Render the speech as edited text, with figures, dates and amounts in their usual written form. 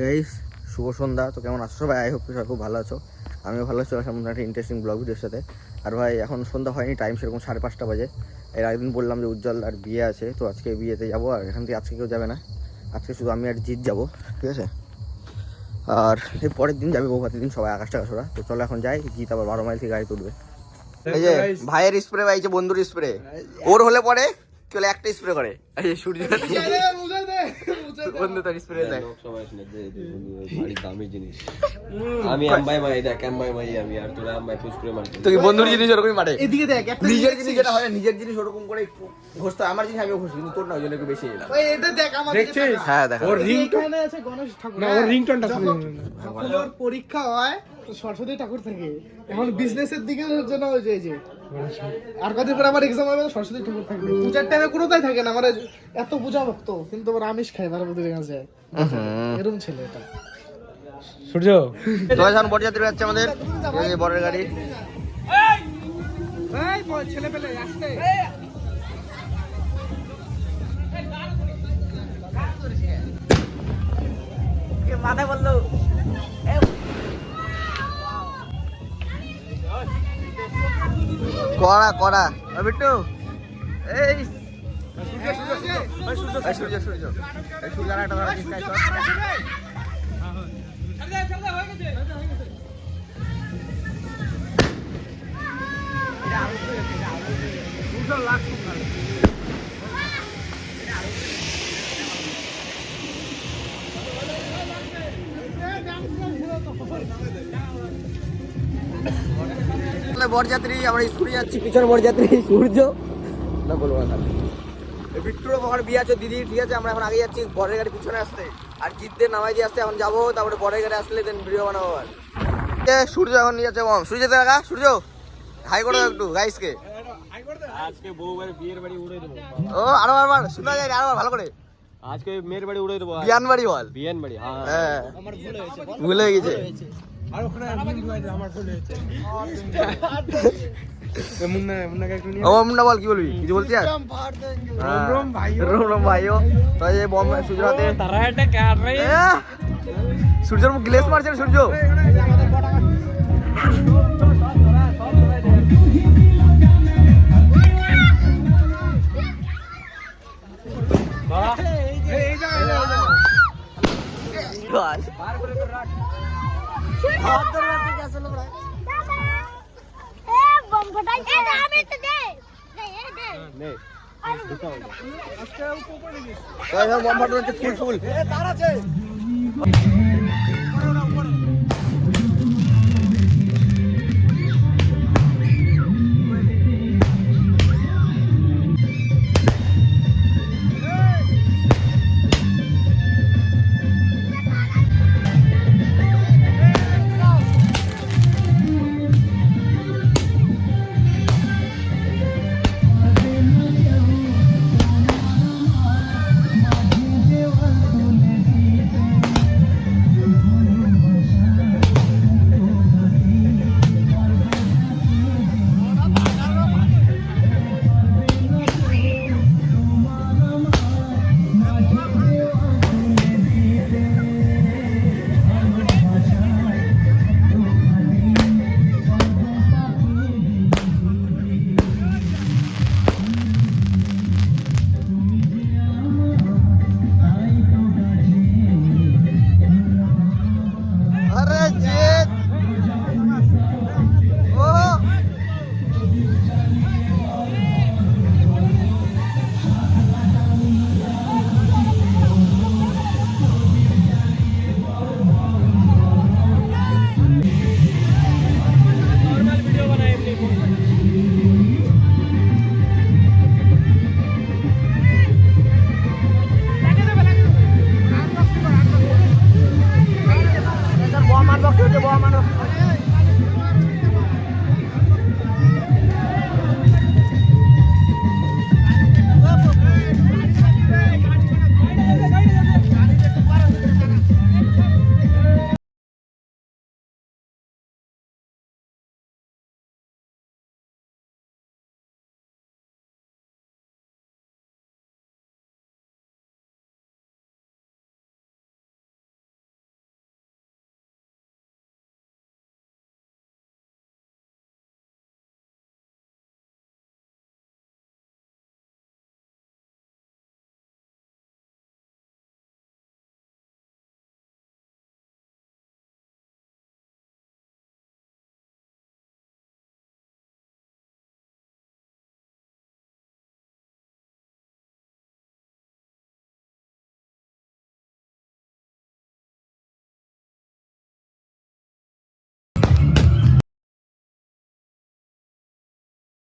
এই শুভ সন্ধ্যা। তো কেমন আছো সবাই? আই হোপ সবাই খুব ভালো আছো। আমিও ভালো আছি। সামনে একটা ইন্টারেস্টিং ব্লগ ভিডিওর সাথে। আর ভাই এখন সন্ধ্যা হয়নি, টাইম সেরকম 5:30 বাজে। এর আগদিন বললাম যে উজ্জ্বল আর বিয়ে আছে, তো আজকে বিয়েতে যাবো। আর এখান থেকে আজকে কেউ যাবে না, আজকে শুধু আমি আর জিৎ যাবো, ঠিক আছে? আর এর পরের দিন যাবে বৌভাতের দিন সবাই আকাশ টাকাশোরা। তো চলো এখন যাই, জিৎ আবার 12 মাইল থেকে গাড়ি তুলবে। এই যে ভাইয়ের স্প্রে পাইছে, বন্ধুর স্প্রে। ওর হলে পরে চলে একটা স্প্রে করে, এই যে সূর্য বন্ধু তার স্প্রে দেয়। আমি আম্বাই মাই দেখ, আম্বাই মাই আমি, আর তোরা আম্বাই ফুসকুরে মারছিস। তো কি বন্ধুর জিনিস ওরকমই মারে? এদিকে দেখ, একটা নিজের জিনিস যেটা হয়, নিজের জিনিস ওরকম করে ঘষতে হয়। আমার জিনিস আমিও ঘষি, কিন্তু তোর না, ওই জন্য একটু বেশি এলাম। ওই এটা দেখ, আমার দেখছিস? হ্যাঁ দেখা ওর রিংটোন এখানে আছে গণেশ ঠাকুর। না, ওর রিংটোনটা শুনে যখন ওর পরীক্ষা হয় তো সরস্বতী ঠাকুর থাকে। এখন বিজনেসের দিকে জন্য ওই যে আর কদিন পরে আমার এক্সাম হবে, সরস্বতী ঠাকুর থাকবে। পূজার টাইমে কোনোটাই থাকে না। মানে এত পূজা ভক্ত, কিন্তু আবার আমিষ খাই বারবতির কাছে। এরকম ছেলে এটা। সূর্য তো এখন বরযাত্রী যাচ্ছে আমাদের, এই যে বরের গাড়ি। এই ছেলে পেলে আসতে মাথা বললো কড়া কড়া বিট্টু। এই সূর্য সূর্য সূর্য আর একটা ধরা খাই তো। বরযাত্রী আমরা স্কুলে যাচ্ছি, পিছনে বরযাত্রী সূর্য না বলবো না। বিট্টুর ওখানে বিয়ে আছে দিদি, ঠিক আছে? আমরা এখন আগে যাচ্ছি বরের গাড়ি পিছনে আসতে, আর জিতদের নামাই দিয়ে আসতে এখন যাবো। তারপরে বরের গাড়ি আসলে দেন ভিডিও বানাবো। আর সূর্য এখন নিয়ে যাচ্ছে বম। সূর্য দেখা, সূর্য হাই করে একটু গাইসকে। আজকে বউয়ের বিয়ের বাড়ি উড়ে দেবো। ও আরো আরবার শোনা যায়, আরো ভালো করে। আজকে মেয়ের বাড়ি উড়ে দেবো। বিয়ান বাড়ি বল। বিয়ান বাড়ি, হ্যাঁ আমার ভুল হয়েছে, ভুলে গেছে। আর ওখানে আমার ভুল হয়েছে। মুন্না মুন্নাকে একটু নিয়ে ও মুন্না বল, কি বলবি? কিছু বলছিস? रोम रोम भाइयों। रोम रोम भाइयों। তো এই বম সূর্য হাতে তারা এটা কার রে? সূর্যের মুখ গ্লেস মারছে রে সূর্য। বম ফাটানো হচ্ছে ফুল ফুল।